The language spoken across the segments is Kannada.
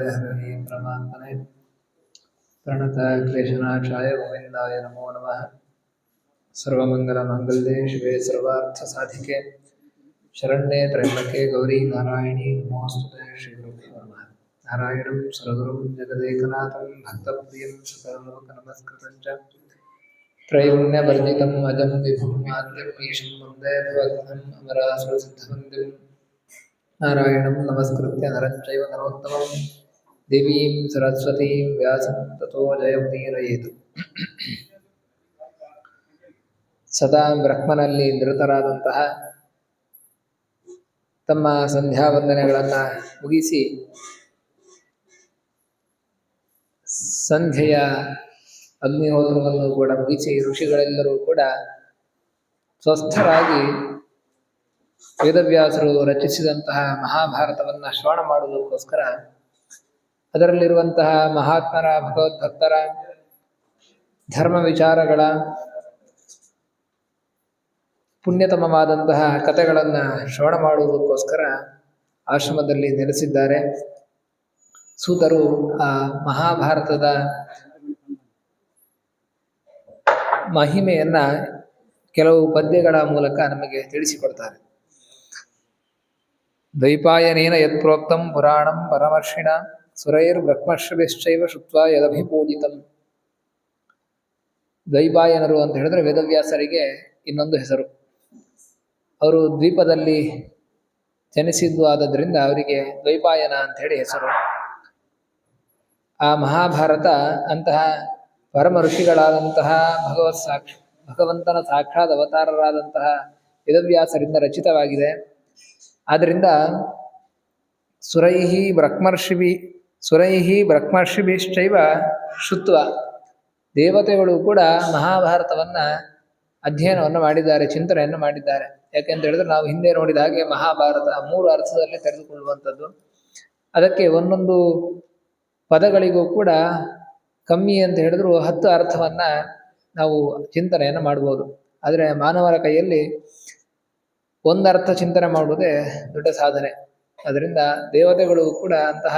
गोविंदाय हरे परमात्मने प्रणत क्लेशनाशाय गोविंदाय नमो नमः। सर्वमंगलमांगल्ये शिवे सर्वार्थसाधिके शरण्ये त्र्यंबके गौरी नारायणी नमोस्तुते। श्रीगुरुभ्यो नमः। नारायणं सर्वगुरुं जगदेकनाथं भक्तप्रियं सकललोकनमस्कृतं च त्रैगुण्यवर्जितम् अजं विभुं आद्यमीशं वन्दे भगवन्तम् अमरासुरसिद्धवन्द्यं नारायणं नमस्कृत्य नरं चैव नरोत्तमं देवीं सरस्वतीं व्यासं ततो जयमुदीरयेत्। ಸದಾ ಬ್ರಹ್ಮನಲ್ಲಿ ನಿರತರಾದಂತಹ ತಮ್ಮ ಸಂಧ್ಯಾ ವಂದನೆಗಳನ್ನು ಮುಗಿಸಿ ಸಂಧ್ಯೆಯ ಅಗ್ನಿಹೋತ್ರವನ್ನು ಕೂಡ ಮುಗಿಸಿ ಋಷಿಗಳೆಲ್ಲರೂ ಕೂಡ ಸ್ವಸ್ಥರಾಗಿ ವೇದವ್ಯಾಸರು ರಚಿಸಿದಂತಹ ಮಹಾಭಾರತವನ್ನು ಶ್ರವಣ ಮಾಡುವುದಕ್ಕೋಸ್ಕರ ಅದರಲ್ಲಿರುವಂತಹ ಮಹಾತ್ಮರ ಭಗವದ್ಭಕ್ತರ ಧರ್ಮ ವಿಚಾರಗಳ ಪುಣ್ಯತಮವಾದಂತಹ ಕಥೆಗಳನ್ನು ಶ್ರವಣ ಮಾಡುವುದಕ್ಕೋಸ್ಕರ ಆಶ್ರಮದಲ್ಲಿ ನೆಲೆಸಿದ್ದಾರೆ. ಸೂತರು ಆ ಮಹಾಭಾರತದ ಮಹಿಮೆಯನ್ನ ಕೆಲವು ಪದ್ಯಗಳ ಮೂಲಕ ನಮಗೆ ತಿಳಿಸಿಕೊಡ್ತಾರೆ. ದ್ವೈಪಾಯನೇನ ಯತ್ಪ್ರೋಕ್ತಂ ಪುರಾಣಂ ಪರಮರ್ಷಿಣ ಸುರೈರ್ಬ್ರಹ್ಮರ್ಷಿಭಿಶ್ಚೈವ ಶುತ್ವಾ ಯದಭಿಪೂಜಿತಂ. ದ್ವೈಪಾಯನರು ಅಂತ ಹೇಳಿದ್ರೆ ವೇದವ್ಯಾಸರಿಗೆ ಇನ್ನೊಂದು ಹೆಸರು. ಅವರು ದ್ವೀಪದಲ್ಲಿ ಜನಿಸಿದ್ದು ಆದದ್ರಿಂದ ಅವರಿಗೆ ದ್ವೈಪಾಯನ ಅಂತ ಹೇಳಿ ಹೆಸರು. ಆ ಮಹಾಭಾರತ ಅಂತಹ ಪರಮ ಋಷಿಗಳಾದಂತಹ ಭಗವಂತನ ಸಾಕ್ಷಾತ್ ಅವತಾರರಾದಂತಹ ವೇದವ್ಯಾಸರಿಂದ ರಚಿತವಾಗಿದೆ. ಆದ್ದರಿಂದ ಸುರೈಹಿ ಬ್ರಹ್ಮರ್ಷಿಭಿಶ್ಚೈವ ಶುತ್ವ, ದೇವತೆಗಳು ಕೂಡ ಮಹಾಭಾರತವನ್ನ ಅಧ್ಯಯನವನ್ನು ಮಾಡಿದ್ದಾರೆ, ಚಿಂತನೆಯನ್ನು ಮಾಡಿದ್ದಾರೆ. ಯಾಕೆಂತ ಹೇಳಿದ್ರೆ ನಾವು ಹಿಂದೆ ನೋಡಿದ ಹಾಗೆ ಮಹಾಭಾರತ 3 ಅರ್ಥದಲ್ಲಿ ತೆರೆದುಕೊಳ್ಳುವಂಥದ್ದು. ಅದಕ್ಕೆ ಒಂದೊಂದು ಪದಗಳಿಗೂ ಕೂಡ ಕಮ್ಮಿ ಅಂತ ಹೇಳಿದ್ರು 10 ಅರ್ಥವನ್ನ ನಾವು ಚಿಂತನೆಯನ್ನು ಮಾಡ್ಬೋದು. ಆದರೆ ಮಾನವರ ಕೈಯಲ್ಲಿ ಒಂದರ್ಥ ಚಿಂತನೆ ಮಾಡುವುದೇ ದೊಡ್ಡ ಸಾಧನೆ. ಅದರಿಂದ ದೇವತೆಗಳು ಕೂಡ ಅಂತಹ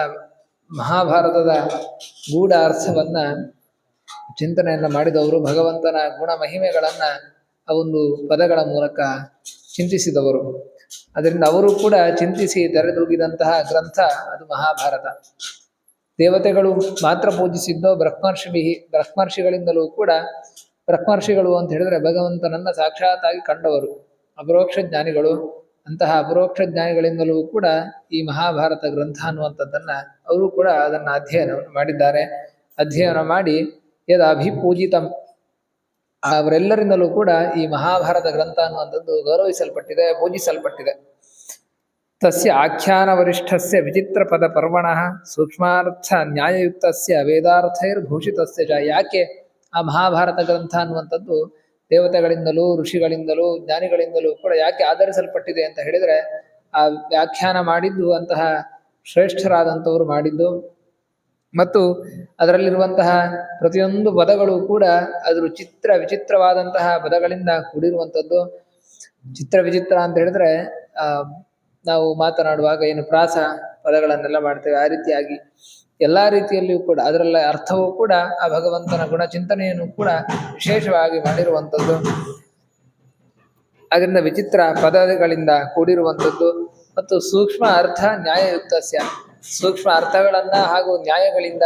ಮಹಾಭಾರತದ ಗೂಢ ಅರ್ಥವನ್ನ ಚಿಂತನೆಯನ್ನು ಮಾಡಿದವರು, ಭಗವಂತನ ಗುಣ ಮಹಿಮೆಗಳನ್ನ ಆ ಒಂದು ಪದಗಳ ಮೂಲಕ ಚಿಂತಿಸಿದವರು. ಅದರಿಂದ ಅವರು ಕೂಡ ಚಿಂತಿಸಿ ತೆರೆದೂಗಿದಂತಹ ಗ್ರಂಥ ಅದು ಮಹಾಭಾರತ. ದೇವತೆಗಳು ಮಾತ್ರ ಪೂಜಿಸಿದ್ದೋ ಬ್ರಹ್ಮರ್ಷಿಗಳಿಂದಲೂ ಕೂಡ, ಬ್ರಹ್ಮರ್ಷಿಗಳು ಅಂತ ಹೇಳಿದ್ರೆ ಭಗವಂತನನ್ನ ಸಾಕ್ಷಾತ್ತಾಗಿ ಕಂಡವರು, ಅಪರೋಕ್ಷ ಜ್ಞಾನಿಗಳು. ಅಂತಹ ಅಪರೋಕ್ಷ ಜ್ಞಾನಿಗಳಿಂದಲೂ ಕೂಡ ಈ ಮಹಾಭಾರತ ಗ್ರಂಥ ಅನ್ನುವಂಥದ್ದನ್ನ ಅವರು ಕೂಡ ಅದನ್ನು ಅಧ್ಯಯನವನ್ನು ಮಾಡಿದ್ದಾರೆ. ಅಧ್ಯಯನ ಮಾಡಿ ಯದಭಿಪೂಜಿತಂ, ಅವರೆಲ್ಲರಿಂದಲೂ ಕೂಡ ಈ ಮಹಾಭಾರತ ಗ್ರಂಥ ಅನ್ನುವಂಥದ್ದು ಗೌರವಿಸಲ್ಪಟ್ಟಿದೆ, ಪೂಜಿಸಲ್ಪಟ್ಟಿದೆ. ತಸ್ಯ ಆಖ್ಯಾನ ವರಿಷ್ಠಸ್ಯ ವಿಚಿತ್ರ ಪದ ಪರ್ವಣಃ ಸೂಕ್ಷ್ಮಾರ್ಥ ನ್ಯಾಯಯುಕ್ತಸ್ಯ ವೇದಾರ್ಥೈರ್ಭೂಷಿತಸ್ಯ ಚ. ಯಾಕೆ ಆ ಮಹಾಭಾರತ ಗ್ರಂಥ ಅನ್ನುವಂಥದ್ದು ದೇವತೆಗಳಿಂದಲೂ ಋಷಿಗಳಿಂದಲೂ ಜ್ಞಾನಿಗಳಿಂದಲೂ ಕೂಡ ಯಾಕೆ ಆಧರಿಸಲ್ಪಟ್ಟಿದೆ ಅಂತ ಹೇಳಿದರೆ, ಆ ವ್ಯಾಖ್ಯಾನ ಮಾಡಿದ್ದು ಅಂತಹ ಶ್ರೇಷ್ಠರಾದಂಥವರು ಮಾಡಿದ್ದು, ಮತ್ತು ಅದರಲ್ಲಿರುವಂತಹ ಪ್ರತಿಯೊಂದು ಪದಗಳು ಕೂಡ ಅದರ ವಿಚಿತ್ರವಾದಂತಹ ಪದಗಳಿಂದ ಕೂಡಿರುವಂಥದ್ದು. ವಿಚಿತ್ರ ಅಂತ ಹೇಳಿದ್ರೆ ನಾವು ಮಾತನಾಡುವಾಗ ಏನು ಪ್ರಾಸ ಪದಗಳನ್ನೆಲ್ಲ ಮಾಡ್ತೇವೆ, ಆ ರೀತಿಯಾಗಿ ಎಲ್ಲ ರೀತಿಯಲ್ಲಿಯೂ ಕೂಡ ಅದರಲ್ಲಿ ಅರ್ಥವೂ ಕೂಡ ಆ ಭಗವಂತನ ಗುಣಚಿಂತನೆಯನ್ನು ಕೂಡ ವಿಶೇಷವಾಗಿ ಮಾಡಿರುವಂಥದ್ದು. ಅದರಿಂದ ವಿಚಿತ್ರ ಪದಗಳಿಂದ ಕೂಡಿರುವಂಥದ್ದು ಮತ್ತು ಸೂಕ್ಷ್ಮ ಅರ್ಥ ನ್ಯಾಯಯುಕ್ತಸ್ಯ, ಸೂಕ್ಷ್ಮ ಅರ್ಥಗಳನ್ನ ಹಾಗೂ ನ್ಯಾಯಗಳಿಂದ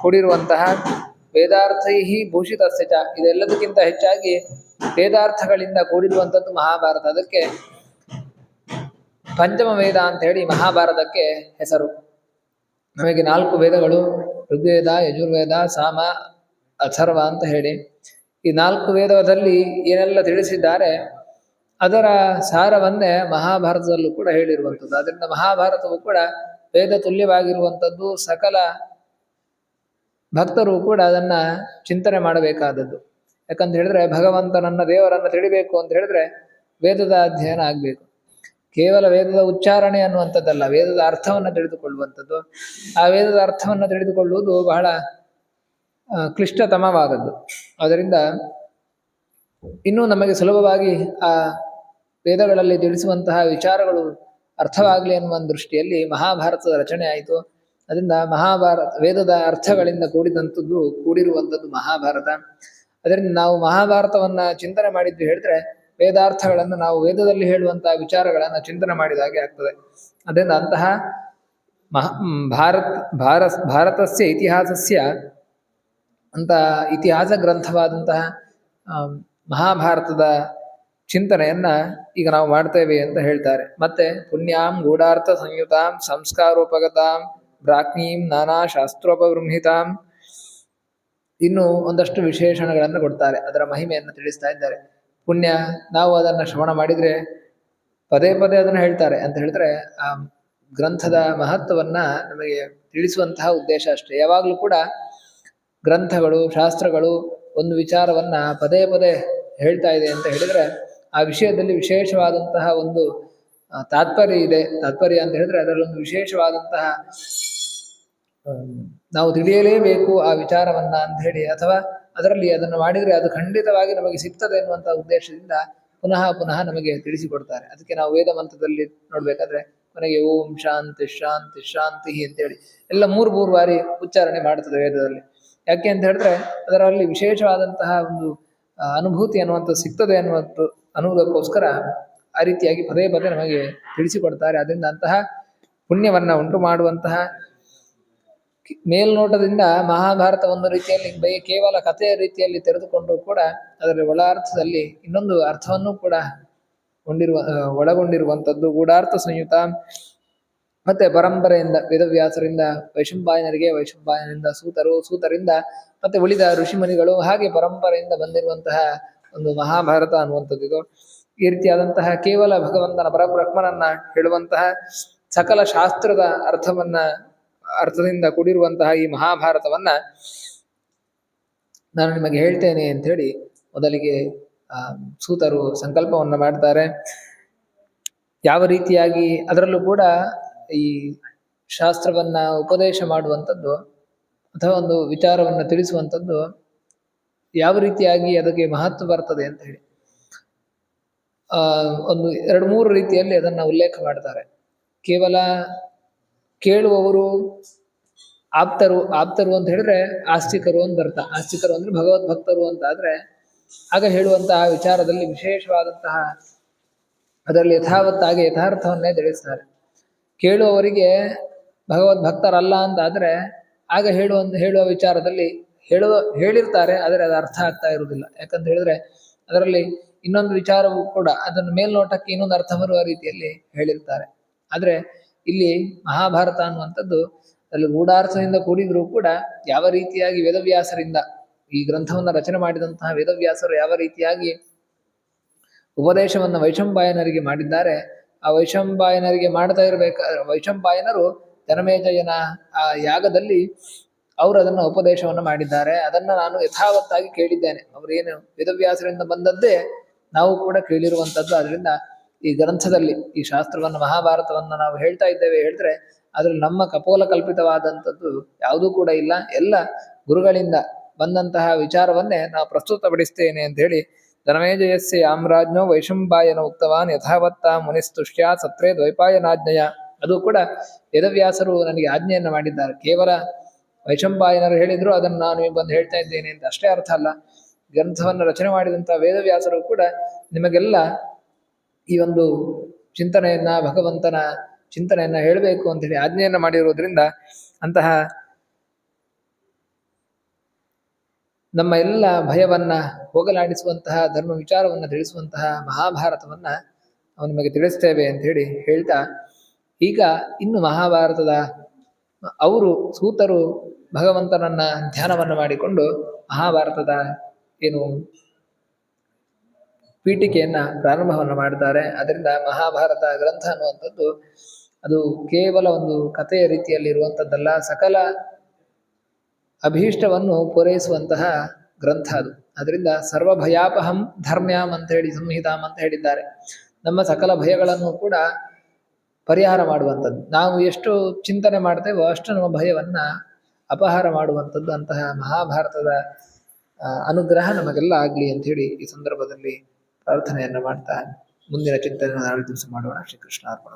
ಕೂಡಿರುವಂತಹ ವೇದಾರ್ಥೈಹಿ ಭೂಷಿತಸ್ಯ ಚ. ಇದೆಲ್ಲದಕ್ಕಿಂತ ಹೆಚ್ಚಾಗಿ ವೇದಾರ್ಥಗಳಿಂದ ಕೂಡಿರುವಂಥದ್ದು ಮಹಾಭಾರತ. ಅದಕ್ಕೆ ಪಂಚಮ ವೇದ ಅಂತ ಹೇಳಿ ಮಹಾಭಾರತಕ್ಕೆ ಹೆಸರು. ನಮಗೆ 4 ವೇದಗಳು, ಋಗ್ವೇದ, ಯಜುರ್ವೇದ, ಸಾಮ, ಅಥರ್ವ ಅಂತ ಹೇಳಿ ಈ 4 ವೇದದಲ್ಲಿ ಏನೆಲ್ಲ ತಿಳಿಸಿದ್ದಾರೆ ಅದರ ಸಾರವನ್ನೇ ಮಹಾಭಾರತದಲ್ಲೂ ಕೂಡ ಹೇಳಿರುವಂಥದ್ದು. ಅದರಿಂದ ಮಹಾಭಾರತವು ಕೂಡ ವೇದ ತುಲ್ಯವಾಗಿರುವಂಥದ್ದು. ಸಕಲ ಭಕ್ತರು ಕೂಡ ಅದನ್ನ ಚಿಂತನೆ ಮಾಡಬೇಕಾದದ್ದು. ಯಾಕಂತ ಹೇಳಿದ್ರೆ ಭಗವಂತನನ್ನ, ದೇವರನ್ನ ತಿಳಿಬೇಕು ಅಂತ ಹೇಳಿದ್ರೆ ವೇದದ ಅಧ್ಯಯನ ಆಗಬೇಕು. ಕೇವಲ ವೇದದ ಉಚ್ಚಾರಣೆ ಅನ್ನುವಂಥದ್ದಲ್ಲ, ವೇದದ ಅರ್ಥವನ್ನು ತಿಳಿದುಕೊಳ್ಳುವಂಥದ್ದು. ಆ ವೇದದ ಅರ್ಥವನ್ನು ತಿಳಿದುಕೊಳ್ಳುವುದು ಬಹಳ ಕ್ಲಿಷ್ಟತಮವಾದದ್ದು. ಅದರಿಂದ ಇನ್ನೂ ನಮಗೆ ಸುಲಭವಾಗಿ ಆ ವೇದಗಳಲ್ಲಿ ತಿಳಿಸುವಂತಹ ವಿಚಾರಗಳು ಅರ್ಥವಾಗಲಿ ಎನ್ನುವ ದೃಷ್ಟಿಯಲ್ಲಿ ಮಹಾಭಾರತದ ರಚನೆ ಆಯಿತು. ಅದರಿಂದ ಮಹಾಭಾರತ ವೇದದ ಅರ್ಥಗಳಿಂದ ಕೂಡಿರುವಂಥದ್ದು ಮಹಾಭಾರತ. ಅದರಿಂದ ನಾವು ಮಹಾಭಾರತವನ್ನ ಚಿಂತನೆ ಮಾಡಿದ್ವಿ ಹೇಳಿದ್ರೆ ವೇದಾರ್ಥಗಳನ್ನು ನಾವು ವೇದದಲ್ಲಿ ಹೇಳುವಂತಹ ವಿಚಾರಗಳನ್ನ ಚಿಂತನೆ ಮಾಡಿದ ಹಾಗೆ ಆಗ್ತದೆ. ಅದರಿಂದ ಅಂತಹ ಭಾರತಸ್ಯ ಇತಿಹಾಸಸ್ಯ ಅಂತ ಇತಿಹಾಸ ಗ್ರಂಥವಾದಂತಹ ಮಹಾಭಾರತದ ಚಿಂತನೆಯನ್ನ ಈಗ ನಾವು ಮಾಡ್ತೇವೆ ಅಂತ ಹೇಳ್ತಾರೆ. ಮತ್ತೆ ಪುಣ್ಯಾಂ ಗೂಢಾರ್ಥ ಸಂಯುತಾಂ ಸಂಸ್ಕಾರೋಪಗತಾಂ ಬ್ರಾಹ್ಮೀಂ ನಾನಾ ಶಾಸ್ತ್ರೋಪಬೃಂಹಿತಾಂ, ಇನ್ನು ಒಂದಷ್ಟು ವಿಶೇಷಣಗಳನ್ನು ಕೊಡ್ತಾರೆ, ಅದರ ಮಹಿಮೆಯನ್ನು ತಿಳಿಸ್ತಾ ಇದ್ದಾರೆ. ಪುಣ್ಯ, ನಾವು ಅದನ್ನು ಶ್ರವಣ ಮಾಡಿದ್ರೆ ಪದೇ ಪದೇ ಅದನ್ನು ಹೇಳ್ತಾರೆ ಅಂತ ಹೇಳಿದ್ರೆ ಆ ಗ್ರಂಥದ ಮಹತ್ವವನ್ನ ನಮಗೆ ತಿಳಿಸುವಂತಹ ಉದ್ದೇಶ ಅಷ್ಟೇ. ಯಾವಾಗಲೂ ಕೂಡ ಗ್ರಂಥಗಳು ಶಾಸ್ತ್ರಗಳು ಒಂದು ವಿಚಾರವನ್ನ ಪದೇ ಪದೇ ಹೇಳ್ತಾ ಇದೆ ಅಂತ ಹೇಳಿದ್ರೆ ಆ ವಿಷಯದಲ್ಲಿ ವಿಶೇಷವಾದಂತಹ ಒಂದು ತಾತ್ಪರ್ಯ ಇದೆ. ತಾತ್ಪರ್ಯ ಅಂತ ಹೇಳಿದ್ರೆ ಅದರಲ್ಲೊಂದು ವಿಶೇಷವಾದಂತಹ ನಾವು ತಿಳಿಯಲೇಬೇಕು ಆ ವಿಚಾರವನ್ನ ಅಂತ ಹೇಳಿ, ಅಥವಾ ಅದರಲ್ಲಿ ಅದನ್ನು ಮಾಡಿದ್ರೆ ಅದು ಖಂಡಿತವಾಗಿ ನಮಗೆ ಸಿಗ್ತದೆ ಎನ್ನುವಂತಹ ಉದ್ದೇಶದಿಂದ ಪುನಃ ಪುನಃ ನಮಗೆ ತಿಳಿಸಿಕೊಡ್ತಾರೆ. ಅದಕ್ಕೆ ನಾವು ವೇದ ಮಂತ್ರದಲ್ಲಿ ನೋಡ್ಬೇಕಾದ್ರೆ ಕೊನೆಗೆ ಓಂ ಶಾಂತಿ ಶಾಂತಿ ಶಾಂತಿ ಅಂತೇಳಿ ಎಲ್ಲ ಮೂರು ಬಾರಿ ಉಚ್ಚಾರಣೆ ಮಾಡ್ತದೆ ವೇದದಲ್ಲಿ. ಯಾಕೆ ಅಂತ ಹೇಳಿದ್ರೆ ಅದರಲ್ಲಿ ವಿಶೇಷವಾದಂತಹ ಒಂದು ಅನುಭೂತಿ ಅನ್ನುವಂಥದ್ದು ಸಿಗ್ತದೆ ಅನ್ನುವುದಕ್ಕೋಸ್ಕರ ಆ ರೀತಿಯಾಗಿ ಪದೇ ಪದೇ ನಮಗೆ ತಿಳಿಸಿಕೊಡ್ತಾರೆ. ಅದರಿಂದ ಅಂತಹ ಪುಣ್ಯವನ್ನ ಉಂಟು ಮಾಡುವಂತಹ ಮೇಲ್ನೋಟದಿಂದ ಮಹಾಭಾರತ ಒಂದು ರೀತಿಯಲ್ಲಿ ಕೇವಲ ಕಥೆಯ ರೀತಿಯಲ್ಲಿ ತೆರೆದುಕೊಂಡರೂ ಕೂಡ ಅದರ ಒಳ ಅರ್ಥದಲ್ಲಿ ಇನ್ನೊಂದು ಅರ್ಥವನ್ನು ಕೂಡ ಒಳಗೊಂಡಿರುವಂಥದ್ದು ಗೂಢಾರ್ಥ ಸಂಯುತ. ಮತ್ತೆ ಪರಂಪರೆಯಿಂದ ವೇದವ್ಯಾಸರಿಂದ ವೈಶಂಪಾಯನರಿಗೆ, ವೈಶಂಪಾಯನರಿಂದ ಸೂತರಿಂದ ಮತ್ತೆ ಉಳಿದ ಋಷಿಮುನಿಗಳು, ಹಾಗೆ ಪರಂಪರೆಯಿಂದ ಬಂದಿರುವಂತಹ ಒಂದು ಮಹಾಭಾರತ ಅನ್ನುವಂಥದ್ದು ಇದು. ಈ ರೀತಿಯಾದಂತಹ ಕೇವಲ ಭಗವಂತನ ಪರಬ್ರಹ್ಮನನ್ನ ಹೇಳುವಂತಹ ಸಕಲ ಶಾಸ್ತ್ರದ ಅರ್ಥದಿಂದ ಕೂಡಿರುವಂತಹ ಈ ಮಹಾಭಾರತವನ್ನ ನಾನು ನಿಮಗೆ ಹೇಳ್ತೇನೆ ಅಂತ ಹೇಳಿ ಮೊದಲಿಗೆ ಸೂತರು ಸಂಕಲ್ಪವನ್ನ ಮಾಡ್ತಾರೆ. ಯಾವ ರೀತಿಯಾಗಿ ಅದರಲ್ಲೂ ಕೂಡ ಈ ಶಾಸ್ತ್ರವನ್ನ ಉಪದೇಶ ಮಾಡುವಂಥದ್ದು ಅಥವಾ ಒಂದು ವಿಚಾರವನ್ನ ತಿಳಿಸುವಂಥದ್ದು ಯಾವ ರೀತಿಯಾಗಿ ಅದಕ್ಕೆ ಮಹತ್ವ ಬರ್ತದೆ ಅಂತ ಹೇಳಿ ಒಂದು 2-3 ರೀತಿಯಲ್ಲಿ ಅದನ್ನ ಉಲ್ಲೇಖ ಮಾಡ್ತಾರೆ. ಕೇವಲ ಕೇಳುವವರು ಆಪ್ತರು ಅಂತ ಹೇಳಿದ್ರೆ ಆಸ್ತಿಕರು ಅಂತ ಅರ್ಥ. ಆಸ್ತಿಕರು ಅಂದ್ರೆ ಭಗವದ್ಭಕ್ತರು ಅಂತ ಆದ್ರೆ ಆಗ ಹೇಳುವಂತಹ ವಿಚಾರದಲ್ಲಿ ವಿಶೇಷವಾದಂತಹ ಅದರಲ್ಲಿ ಯಥಾವತ್ತಾಗಿ ಯಥಾರ್ಥವನ್ನೇ ತಿಳಿಸ್ತಾರೆ. ಕೇಳುವವರಿಗೆ ಭಗವದ್ಭಕ್ತರಲ್ಲ ಅಂತ ಆದ್ರೆ ಆಗ ಹೇಳುವ ವಿಚಾರದಲ್ಲಿ ಹೇಳಿರ್ತಾರೆ, ಆದರೆ ಅದು ಅರ್ಥ ಆಗ್ತಾ ಇರುವುದಿಲ್ಲ. ಯಾಕಂತ ಹೇಳಿದ್ರೆ ಅದರಲ್ಲಿ ಇನ್ನೊಂದು ವಿಚಾರವೂ ಕೂಡ ಅದನ್ನು ಮೇಲ್ನೋಟಕ್ಕೆ ಇನ್ನೊಂದು ಅರ್ಥ ಬರುವ ರೀತಿಯಲ್ಲಿ ಹೇಳಿರ್ತಾರೆ. ಆದ್ರೆ ಇಲ್ಲಿ ಮಹಾಭಾರತ ಅನ್ನುವಂಥದ್ದು ಅಲ್ಲಿ ಗೂಢಾರ್ಥದಿಂದ ಕೂಡಿದ್ರೂ ಕೂಡ ಯಾವ ರೀತಿಯಾಗಿ ವೇದವ್ಯಾಸರಿಂದ ಈ ಗ್ರಂಥವನ್ನು ರಚನೆ ಮಾಡಿದಂತಹ ವೇದವ್ಯಾಸರು ಯಾವ ರೀತಿಯಾಗಿ ಉಪದೇಶವನ್ನು ವೈಶಂಪಾಯನರಿಗೆ ಮಾಡಿದ್ದಾರೆ, ಆ ವೈಶಂಪಾಯನರಿಗೆ ಮಾಡ್ತಾ ವೈಶಂಪಾಯನರು ಜನಮೇಜಯನ ಆ ಯಾಗದಲ್ಲಿ ಅವರು ಅದನ್ನ ಉಪದೇಶವನ್ನು ಮಾಡಿದ್ದಾರೆ. ಅದನ್ನ ನಾನು ಯಥಾವತ್ತಾಗಿ ಕೇಳಿದ್ದೇನೆ. ಅವರೇನು ವೇದವ್ಯಾಸರಿಂದ ಬಂದದ್ದೇ ನಾವು ಕೂಡ ಕೇಳಿರುವಂಥದ್ದು. ಅದರಿಂದ ಈ ಗ್ರಂಥದಲ್ಲಿ ಈ ಶಾಸ್ತ್ರವನ್ನು ಮಹಾಭಾರತವನ್ನು ನಾವು ಹೇಳ್ತಾ ಇದ್ದೇವೆ ಹೇಳಿದ್ರೆ ಅದ್ರಲ್ಲಿ ನಮ್ಮ ಕಪೋಲ ಕಲ್ಪಿತವಾದಂಥದ್ದು ಯಾವುದೂ ಕೂಡ ಇಲ್ಲ. ಎಲ್ಲ ಗುರುಗಳಿಂದ ಬಂದಂತಹ ವಿಚಾರವನ್ನೇ ನಾವು ಪ್ರಸ್ತುತಪಡಿಸ್ತೇನೆ ಅಂತ ಹೇಳಿ ಧನಮೇಜಯಸ್ಯ ಯಾಮ್ರಾಜ್ಞೋ ವೈಶಂಪಾಯನ ಉಕ್ತವಾನ್ ಯಥಾವತ್ತ ಮುನಿಸ್ತುಷ್ಟ್ಯಾ ಸತ್ರೇ ದ್ವೈಪಾಯನಾಜ್ಞೆಯ. ಅದು ಕೂಡ ವೇದವ್ಯಾಸರು ನನಗೆ ಆಜ್ಞೆಯನ್ನು ಮಾಡಿದ್ದಾರೆ. ಕೇವಲ ವೈಶಂಪಾಯನರು ಹೇಳಿದ್ರು ಅದನ್ನು ನಾನು ಬಂದು ಹೇಳ್ತಾ ಇದ್ದೇನೆ ಅಂತ ಅಷ್ಟೇ ಅರ್ಥ ಅಲ್ಲ. ಗ್ರಂಥವನ್ನು ರಚನೆ ಮಾಡಿದಂತಹ ವೇದವ್ಯಾಸರು ಕೂಡ ನಿಮಗೆಲ್ಲ ಈ ಒಂದು ಚಿಂತನೆಯನ್ನ ಭಗವಂತನ ಚಿಂತನೆಯನ್ನ ಹೇಳಬೇಕು ಅಂತ ಹೇಳಿ ಆಜ್ಞೆಯನ್ನ ಮಾಡಿರುವುದರಿಂದ ಅಂತಹ ನಮ್ಮ ಎಲ್ಲ ಭಯವನ್ನ ಹೋಗಲಾಡಿಸುವಂತಹ ಧರ್ಮ ವಿಚಾರವನ್ನು ತಿಳಿಸುವಂತಹ ಮಹಾಭಾರತವನ್ನ ನಾವು ನಿಮಗೆ ತಿಳಿಸ್ತೇವೆ ಅಂತ ಹೇಳಿ ಹೇಳ್ತಾ, ಈಗ ಇನ್ನು ಮಹಾಭಾರತದ ಸೂತರು ಭಗವಂತನನ್ನ ಧ್ಯಾನವನ್ನು ಮಾಡಿಕೊಂಡು ಮಹಾಭಾರತದ ಏನು ಪೀಠಿಕೆಯನ್ನ ಪ್ರಾರಂಭವನ್ನು ಮಾಡ್ತಾರೆ. ಅದರಿಂದ ಮಹಾಭಾರತ ಗ್ರಂಥ ಅನ್ನುವಂಥದ್ದು ಅದು ಕೇವಲ ಒಂದು ಕಥೆಯ ರೀತಿಯಲ್ಲಿ ಇರುವಂಥದ್ದಲ್ಲ, ಸಕಲ ಅಭೀಷ್ಟವನ್ನು ಪೂರೈಸುವಂತಹ ಗ್ರಂಥ ಅದು. ಅದರಿಂದ ಸರ್ವಭಯಾಪಹಂ ಧರ್ಮ್ಯಾಮ್ ಅಂತ ಹೇಳಿ ಸಂಹಿತಾಮ್ ಅಂತ ಹೇಳಿದ್ದಾರೆ. ನಮ್ಮ ಸಕಲ ಭಯಗಳನ್ನು ಕೂಡ ಪರಿಹಾರ ಮಾಡುವಂಥದ್ದು. ನಾವು ಎಷ್ಟು ಚಿಂತನೆ ಮಾಡ್ತೇವೋ ಅಷ್ಟು ನಮ್ಮ ಭಯವನ್ನ ಅಪಹಾರ ಮಾಡುವಂಥದ್ದು ಅಂತಹ ಮಹಾಭಾರತದ ಅನುಗ್ರಹ ನಮಗೆಲ್ಲ ಆಗಲಿ ಅಂತ ಹೇಳಿ ಈ ಸಂದರ್ಭದಲ್ಲಿ ಪ್ರಾರ್ಥನೆಯನ್ನು ಮಾಡ್ತಾ ಮುಂದಿನ ಚಿಂತನೆ ನಾಳೆ ದಿವಸ ಮಾಡೋಣ. ಶ್ರೀಕೃಷ್ಣ ಅರ್ಪಣ.